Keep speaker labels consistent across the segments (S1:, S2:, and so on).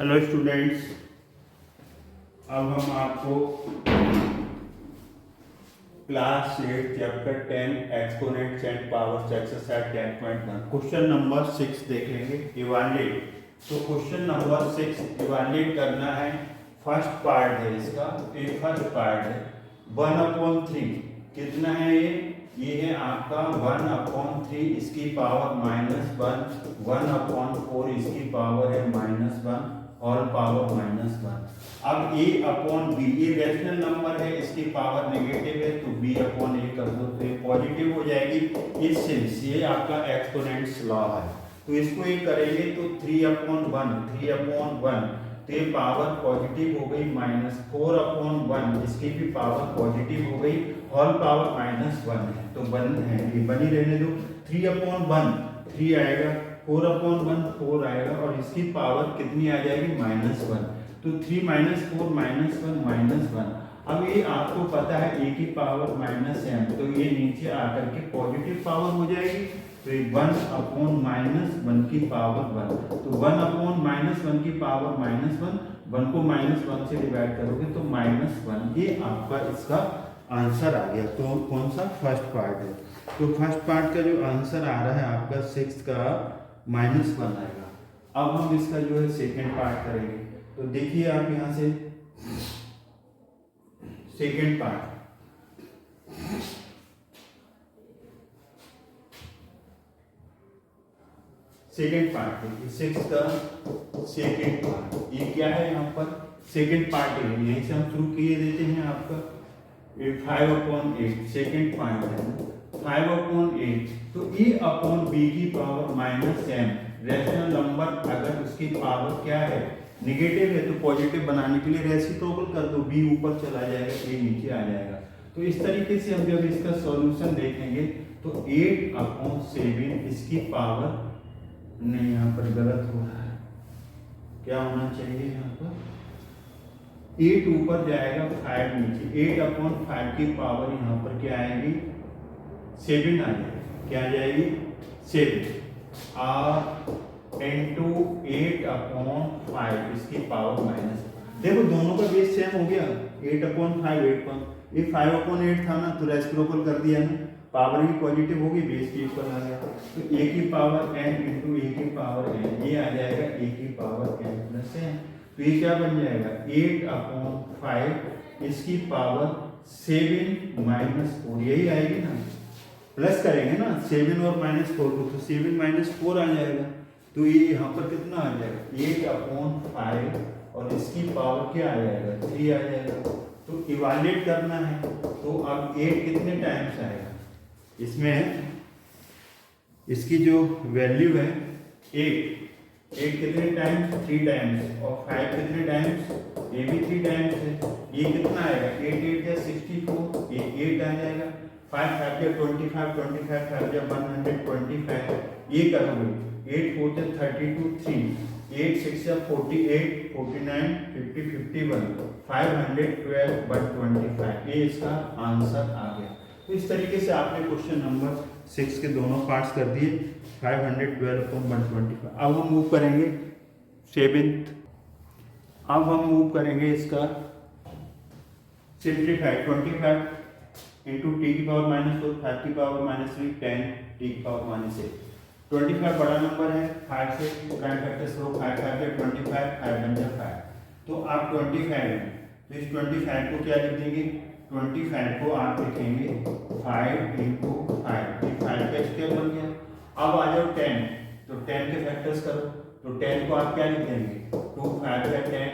S1: Hello students, अब हम आपको class 8 chapter 10 exponents and powers exercise 10.1 question number 6 देखेंगे। इवैल्यूएट। तो क्वेश्चन नंबर 6 इवैल्यूएट करना है। फर्स्ट पार्ट है इसका, ये फर्स्ट पार्ट है। 1/3 कितना है ये है आपका 1/3 इसकी पावर -1, 1/4 इसकी पावर है -1 और पावर -1। अब a/b ये रैशनल नंबर है, इसकी पावर नेगेटिव है तो b/a कर दो तो ये पॉजिटिव हो जाएगी। इससे ये आपका एक्सपोनेंट्स लॉ है। तो इसको ये करेंगे तो 3/1 तो ये पावर पॉजिटिव हो गई, -4/1 इसकी भी पावर पॉजिटिव हो गई, ऑल पावर -1 है तो बन है, ये बनी रहने दो। 3/1 3 आएगा, 4/1 4 आएगा और इसकी पावर कितनी आ जाएगी -1। तो 3 - 4 -1 -1। अब ये आपको पता है a की पावर -m, तो ये नीचे आकर के पॉजिटिव पावर हो जाएगी। तो 1/-1 की पावर 1, तो 1/-1 की पावर -1, 1 को -1 से डिवाइड करोगे तो -1। ये आपका इसका आंसर आ गया। तो कौन सा फर्स्ट पार्ट है। तो फर्स्ट पार्ट का जो आंसर आ रहा है आपका 6 का -1 आएगा। अब हम इसका जो है सेकेंड पार्ट करेंगे। तो देखिए आप यहां से सेकेंड पार्ट, देखिए 6 का सेकेंड पार्ट ये क्या है, यहाँ पर सेकेंड पार्ट है, यहीं से हम शुरू किए देते हैं। आपका 5/8 सेकेंड पार्ट है 5/8। तो a/b की पावर -m रैशनल नंबर अगर उसकी पावर क्या है नेगेटिव है तो पॉजिटिव बनाने के लिए रेसिप्रोकल कर दो, b ऊपर चला जाएगा, a नीचे आ जाएगा। तो इस तरीके से हम जब इसका सॉल्यूशन देखेंगे तो 8/7 इसकी पावर नहीं, यहाँ पर गलत हो रहा है, क्या होना चाहिए यहाँ पर 8 ऊपर जाएगा 5 नीचे, 8/5 की पावर यहाँ पर क्या आएगी 7 आ जाएगी। क्या आ जाएगी 7 और इंटू 8/5 इसकी पावर माइनस। देखो दोनों का बेस सेम हो गया, 8/5 ये 5/8 था ना तो रेसिप्रोकल कर दिया ना, पावर भी पॉजिटिव होगी, बेस भी ऊपर आ गया। तो a की पावर n इंटू a की पावर n ये आ जाएगा a की पावर n प्लस n। तो ये क्या बन जाएगा 8/5 इसकी पावर 7 -4 यही आएगी ना, प्लस करेंगे ना 7 और -4 को, तो 7 - 4 आ जाएगा। तो ये यहाँ पर कितना आ जाएगा 8/5 और इसकी पावर क्या आ जाएगा 3 आ जाएगा। तो इवैल्यूएट करना है तो अब 8 कितने टाइम्स आएगा इसमें, इसकी जो वैल्यू है 8 कितने टाइम्स 3 टाइम्स और 5 कितने टाइम्स, ये भी 3 टाइम्स है। ये कितना आएगा 8 8 या 64, ये 8 आ जाएगा। 5 5 या 25 25 5 या 125 ये करोगे 8 4 या 32 3 8 6 या 48 49 50 51 512/25 ये इसका आंसर आ गया। तो इस तरीके से आपने क्वेश्चन नंबर 6 के दोनों पार्ट्स कर दिए 512/125। अब हम मूव करेंगे 7th। अब हम मूव करेंगे इसका सिंप्लीफाई 25 इंटू टी की पावर -4 5 की पावर -3 10 टी की पावर -8। 25 बड़ा नंबर है, 5 से प्राइम फैक्टर्स करो, 5 5 या 25 5 बन जाए 5। तो आप 25 है तो इस 25 को क्या लिख देंगे 25 को आप लिखेंगे 5 इंटू 5, ये 5 का स्क्वायर बन गया। अब आ जाओ 10, तो 10 के फैक्टर्स करो, तो 10 को आप क्या लिख देंगे 2 5 या 10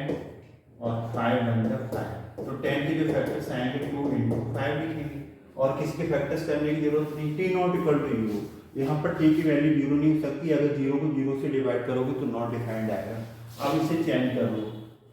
S1: और 5 बन जाए 5। तो 10 के जो फैक्टर्स आएंगे 2 इंटू 5 लिखेंगे और किसके फैक्टर्स करने की जरूरत नहीं, t नॉट इक्वल टू 0। यहाँ पर t की वैल्यू 0 नहीं हो सकती, अगर 0 को 0 से डिवाइड करोगे तो नॉट डिफाइंड आएगा। अब इसे चेंज कर लो,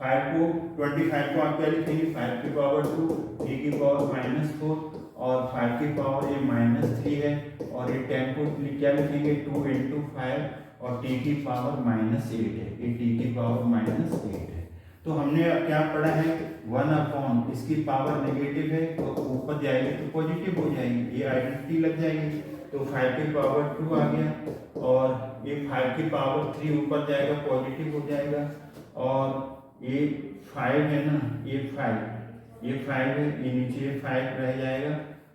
S1: 5 को 25 को आप क्या लिखेंगे 5 की पावर 2 t की पावर -4 और 5 की पावर ये -3 है और ये 10 को क्या लिखेंगे 2 इंटू 5 और t की पावर -8 है, ये t की पावर -8 है। तो हमने क्या पढ़ा है 1/, इसकी पावर नेगेटिव है तो ऊपर जाएगी तो पॉजिटिव हो जाएगी, ये आइडेंटिटी लग जाएगी। तो 5 की पावर 2 आ गया और ये 5 की पावर 3 ऊपर जाएगा पॉजिटिव हो जाएगा और ये 5 है ना, ये 5 है, ये नीचे 5 रह जाएगा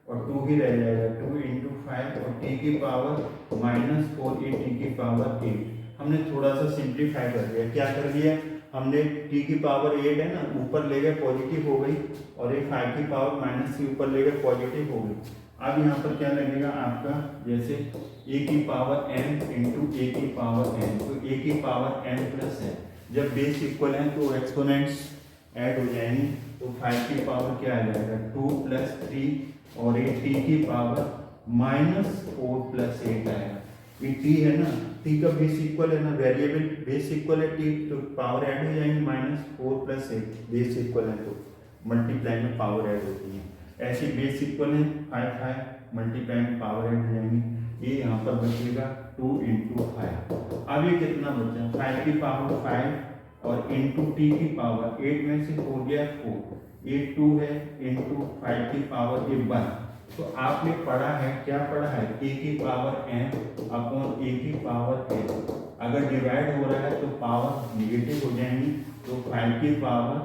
S1: और 2 ही रह जाएगा, 2 इंटू 5 और टी की पावर -4 ये टी की पावर 8। हमने थोड़ा सा सिंप्लीफाई कर दिया। क्या कर दिया हमने, टी की पावर 8 है ना, ऊपर ले गए पॉजिटिव हो गई और ये 5 की पावर -3 ऊपर ले गए पॉजिटिव हो गई। अब यहाँ पर क्या लगेगा आपका, जैसे a की पावर n इंटू ए की पावर n, तो a की पावर n प्लस n, जब बेस इक्वल है तो एक्सपोनेंट्स ऐड हो जाएंगे, तो 5 की पावर क्या आ जाएगा 2 + 3 और ये t की पावर -4 + 8 आएगा। ये t है ना, t का बेस इक्वल है ना, वेरिएबल बेस इक्वल है t, तो पावर ऐड हो जाएंगे -4 + 8, बेस इक्वल है तो मल्टीप्लाई में पावर ऐड होती है। ऐसे बेस इक्वल है 5 मल्टीप्लाई में पावर ऐड हो जाएंगे। ये यहाँ पर बचेगा 2 इंटू 5। अब ये कितना बचा, 5 की पावर 5 और इंटू टी की पावर 8 में से हो गया 4, ये 2 है इंटू 5 की पावर 1। तो आपने पढ़ा है, क्या पढ़ा है, a की पावर m अपॉन a की पावर n। अगर डिवाइड हो रहा है तो पावर निगेटिव हो जाएंगी, तो 5 की पावर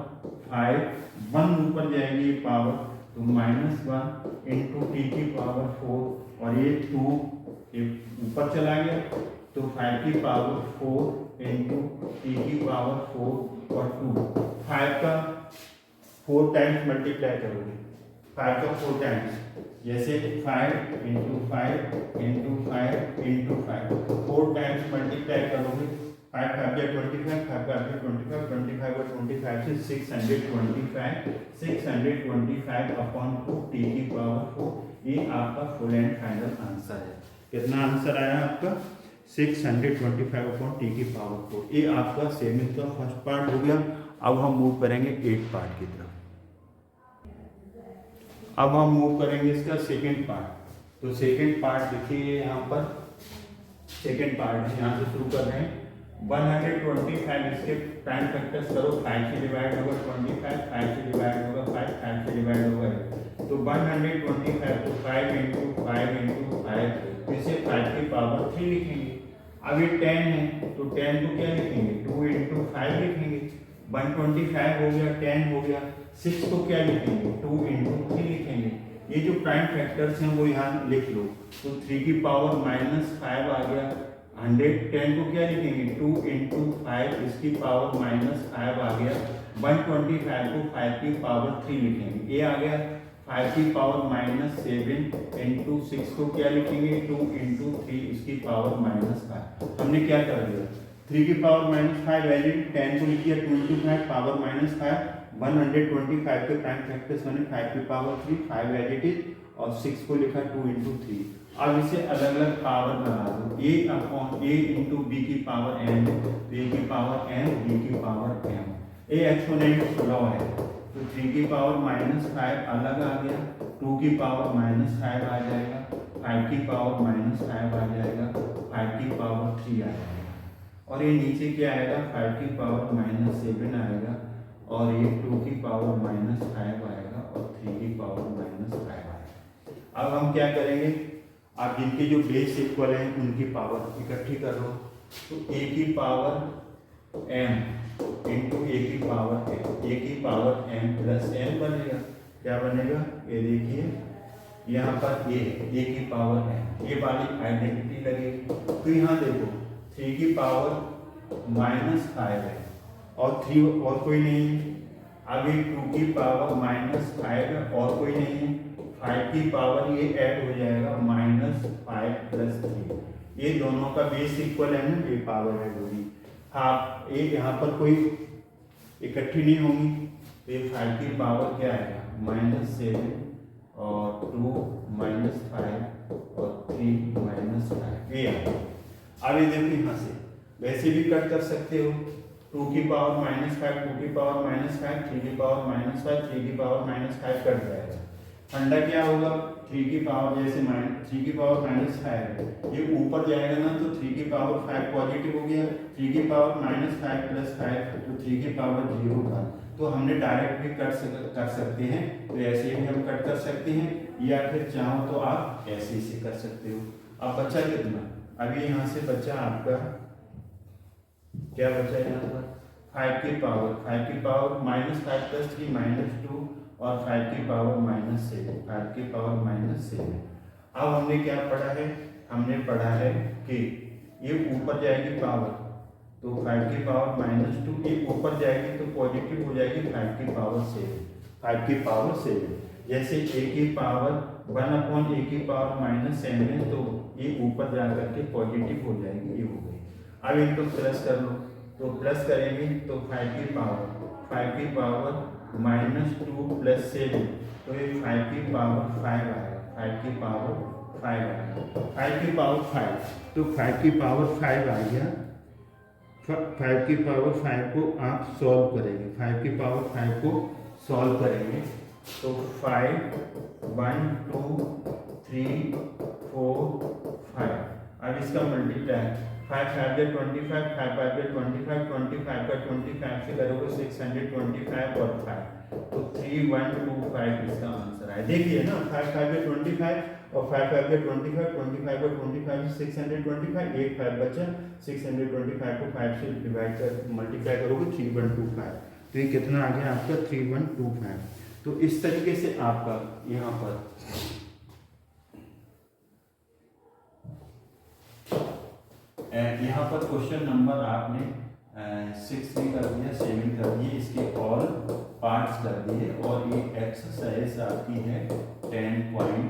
S1: 5 1 ऊपर जाएगी ये पावर, तो -1 इंटू टी की पावर 4 और ये 2 ये ऊपर चला गया, तो 5 की पावर 4 इंटू टी की पावर 4 और 2, 5 का 4 टाइम्स मल्टीप्लाई करोगे, 5 का 4 टाइम्स, जैसे 5 into 5 into 5 into 5, 4 times multiply करोगे, 5 5 25, 5 25 25 और 25 से 625 अपॉन 2 टी की पावर 4। ये आपका फुल एंड फाइनल आंसर है। कितना आंसर आया आपका, 625 अपॉन टी की पावर 4। ये आपका सेमिंग का फर्स्ट पार्ट हो गया। अब हम मूव करेंगे 8 पार्ट की तरफ। अब हम मूव करेंगे इसका सेकेंड पार्ट। तो सेकेंड पार्ट देखिए यहाँ पर, सेकेंड पार्ट है, यहाँ से शुरू कर रहे हैं। 125 इसके प्राइम फैक्टर्स करो, 5 से डिवाइड होगा 25, 5 से डिवाइड होगा 5, 5 से डिवाइड होगा 8, तो 125 तो 5 इंटू 5 इसे 5 की पावर 3 लिखेंगे। अब ये 10 है तो 10 को क्या लिखेंगे, 2 इंटू 5 लिखेंगे। 125 हो गया, 10 हो गया, 6 को क्या लिखेंगे, 2 इंटू 3 लिखेंगे। ये जो प्राइम फैक्टर्स हैं वो यहाँ लिख लो, तो 3 की पावर -5 आ गया। 110 को क्या लिखेंगे, 2 इंटू 5 इसकी पावर -5 आ गया। 125 को 5 की पावर 3 लिखेंगे, ये आ गया। 5 की पावर -7 इंटू 6 को क्या लिखेंगे, 2 इंटू 3 इसकी पावर -5। हमने क्या कर दिया, 3 की पावर -5 वैल्यू, 10 को लिख दिया 2 इंटू 5 पावर -5। 125 के प्राइम फैक्टर्स मैंने 5 की पावर 3, 5 एज इट इज, और 6 को लिखा 2 इंटू 3। अब इसे अलग अलग पावर बना दो, a upon a into B की पावर m, a की पावर m, b की पावर m। ये एक्सपोनेंट लॉ है, तो 3 की पावर -5 अलग आ गया, 2 की पावर -5 आ जाएगा, 5 की पावर -5 आ जाएगा, 5 की पावर 3 आ जाएगा, और ये नीचे क्या आएगा, 5 की पावर -7 आएगा, और ये 2 की पावर -5 आएगा, और 3 की पावर -5 आएगा। अब हम क्या करेंगे, आप जिनके जो बेस इक्वल हैं उनकी पावर इकट्ठी कर लो, तो a की पावर m इंटू a की पावर m, a की पावर m प्लस n बनेगा। क्या बनेगा, ये देखिए यहाँ पर a की पावर m, ये वाली आइडेंटिटी लगेगी। तो यहाँ देखो 3 की पावर -5 है और 3 और कोई नहीं है। अभी 2 की पावर -5 है और कोई नहीं है। 5 की पावर ये ऐड हो जाएगा -5 प्लस 3, ये दोनों का बेस इक्वल है ना, ये पावर ऐड होगी। हाँ, एक यहाँ पर कोई इकट्ठी नहीं होगी, तो ये 5 की पावर क्या आएगा, -7 और 2 -5 और 3 -5, ये आएगा। अब ये देखो यहाँ से वैसे भी कट कर सकते हो, 2 की पावर -5, 2 की पावर -5, 3 की पावर -5, 3 की पावर -5 कट जाएगा। फंडा क्या होगा, 3 की पावर जैसे 3 की पावर -5 है, ये ऊपर जाएगा ना, तो 3 की पावर 5 पॉजिटिव हो गया, 3 की पावर -5 प्लस 5 तो 3 की पावर 0 का। तो हमने डायरेक्ट भी कर सकते हैं, तो ऐसे भी हम कट कर सकते हैं, या फिर चाहो तो आप ऐसे से कर सकते हो। अब बचा कितना, अभी यहाँ से बचा आपका क्या बचा यहाँ पर 5 की पावर -5 + 3 -2 और 5 की पावर -7 5 की पावर -7। अब हमने क्या पढ़ा है, हमने पढ़ा है कि ये ऊपर जाएगी पावर तो 5 की पावर -2, ये ऊपर जाएगी तो पॉजिटिव हो जाएगी 5 की पावर 7 5 की पावर 7। जैसे a की पावर 1/a की पावर -7 तो ये ऊपर जा करके पॉजिटिव हो जाएगी, ये हो गई। अब इनको प्लस कर लो, तो प्लस करेंगे तो 5 की पावर -2 + 7 तो ये 5 की पावर 5 आएगा, 5 की पावर 5 आएगा, 5 की पावर 5 तो 5 की पावर 5 आ गया। 5 की पावर 5 को आप सॉल्व करेंगे, 5 की पावर 5 को सॉल्व करेंगे तो 5 1 2 3 4 5। अब इसका मल्टीप्लाई 5 5 × 25 5 5 × 25 25 का 25 से करोगे 625 और 5 तो 3125 इसका आंसर है। देखिए ना 5 5 × 25 और 5 5 × 25 25 और 25 से 625, एक 5 बचा, 625 को 5 से डिवाइड कर मल्टीप्लाई करोगे 3125, तो ये कितना आ गया आपका 3125। तो इस तरीके से आपका यहाँ पर क्वेश्चन नंबर आपने 6 भी कर दिया, 7 कर दिए, इसके ऑल पार्ट्स कर दिए और ये एक्सरसाइज आपकी है 10.1।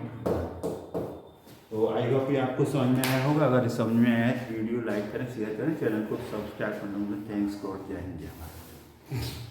S1: तो आई होप ये आपको समझ में आया होगा। अगर समझ में आया तो वीडियो लाइक करें, शेयर करें, चैनल को सब्सक्राइब करना। थैंक्स गॉड, जय हिंद, जय भारत।